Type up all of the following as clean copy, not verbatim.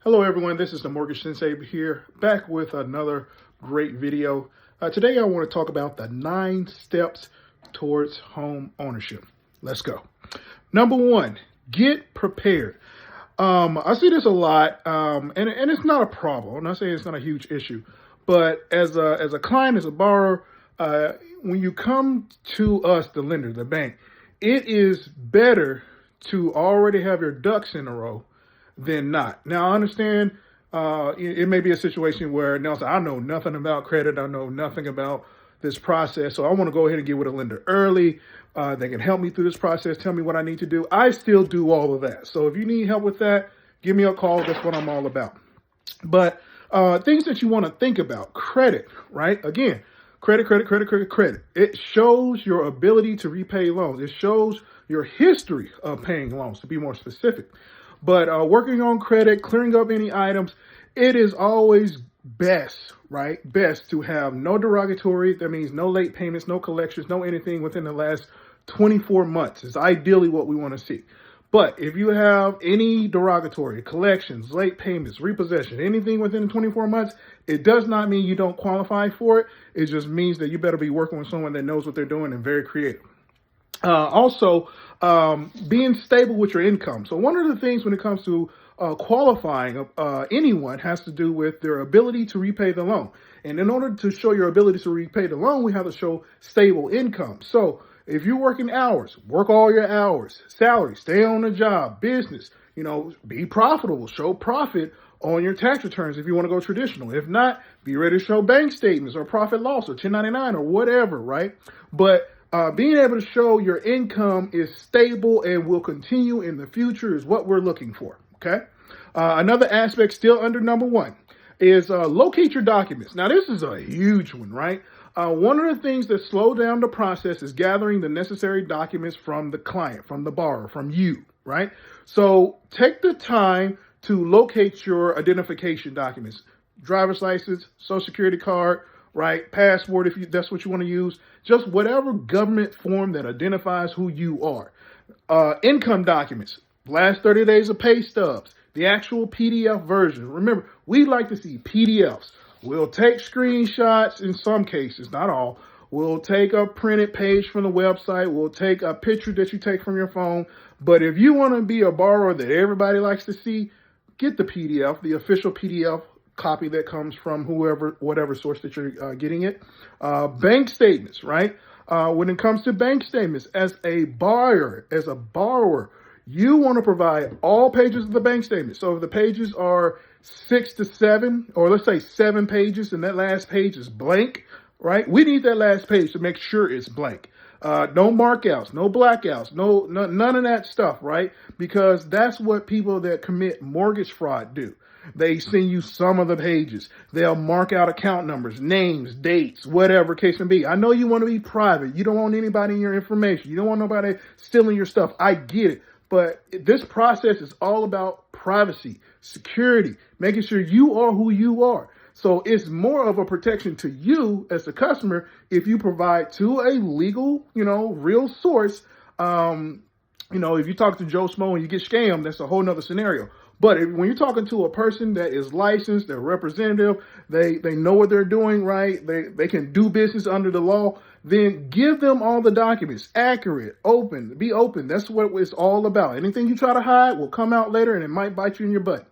Hello everyone, this is the Mortgage Sensei here, back with another great video. Today I want to talk about the 9 steps towards home ownership. Let's go. Number 1, get prepared. I see this a lot, and it's not a problem. I'm not saying it's not a huge issue, but as a client, as a borrower, when you come to us, the lender, the bank, it is better to already have your ducks in a row than not. Now, I understand it may be a situation where Nelson, I know nothing about credit. I know nothing about this process. So I want to go ahead and get with a lender early. They can help me through this process, tell me what I need to do. I still do all of that. So if you need help with that, give me a call. That's what I'm all about. But things that you want to think about, credit, right? Again, credit. It shows your ability to repay loans. It shows your history of paying loans, to be more specific. But working on credit, clearing up any items, it is always best, right? Best to have no derogatory. That means no late payments, no collections, no anything within the last 24 months is ideally what we want to see. But if you have any derogatory, collections, late payments, repossession, anything within 24 months, it does not mean you don't qualify for it. It just means that you better be working with someone that knows what they're doing and very creative. Also, being stable with your income. So one of the things when it comes to qualifying anyone has to do with their ability to repay the loan. And in order to show your ability to repay the loan, we have to show stable income. So if you're working hours, work all your hours, salary, stay on the job, business, be profitable, show profit on your tax returns if you want to go traditional. If not, be ready to show bank statements or profit loss or 1099 or whatever, right? But being able to show your income is stable and will continue in the future is what we're looking for, okay? Another aspect still under number 1 is locate your documents. Now, this is a huge one, right? One of the things that slow down the process is gathering the necessary documents from the client, from the borrower, from you, right? So take the time to locate your identification documents, driver's license, social security card, right? Passport, if that's what you want to use, just whatever government form that identifies who you are. Income documents, last 30 days of pay stubs, the actual PDF version. Remember, we like to see PDFs. We'll take screenshots in some cases, not all. We'll take a printed page from the website. We'll take a picture that you take from your phone. But if you want to be a borrower that everybody likes to see, get the PDF, the official PDF copy that comes from whatever source that you're getting it. Bank statements, right? When it comes to bank statements, as a buyer, as a borrower, you want to provide all pages of the bank statement. So if the pages are 6 to 7, or let's say 7 pages, and that last page is blank, right? We need that last page to make sure it's blank. No markouts, no blackouts, none of that stuff, right? Because that's what people that commit mortgage fraud do. They send you some of the pages. They'll mark out account numbers, names, dates, whatever case may be. I know you want to be private. You don't want anybody in your information. You don't want nobody stealing your stuff. I get it. But this process is all about privacy, security, making sure you are who you are. So it's more of a protection to you as a customer if you provide to a legal, real source. If you talk to Joe Smo and you get scammed, that's a whole nother scenario. But when you're talking to a person that is licensed, they're representative, they know what they're doing, right? They can do business under the law, then give them all the documents, accurate, open, be open. That's what it's all about. Anything you try to hide will come out later and it might bite you in your butt.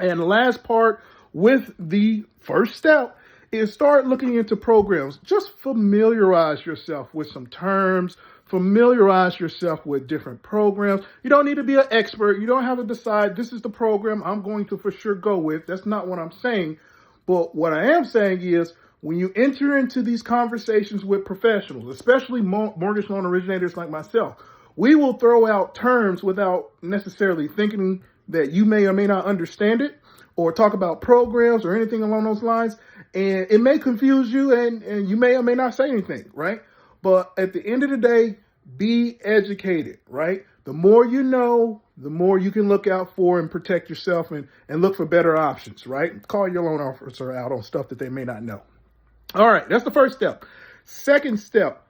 And the last part with the first step is start looking into programs. Just familiarize yourself with some terms. Familiarize yourself with different programs. You don't need to be an expert. You don't have to decide this is the program I'm going to for sure go with. That's not what I'm saying. But what I am saying is when you enter into these conversations with professionals, especially mortgage loan originators like myself, we will throw out terms without necessarily thinking that you may or may not understand it, or talk about programs or anything along those lines. And it may confuse you and you may or may not say anything, right? But at the end of the day, be educated, right? The more you know, the more you can look out for and protect yourself and look for better options, right? Call your loan officer out on stuff that they may not know. All right, that's the first step. Second step,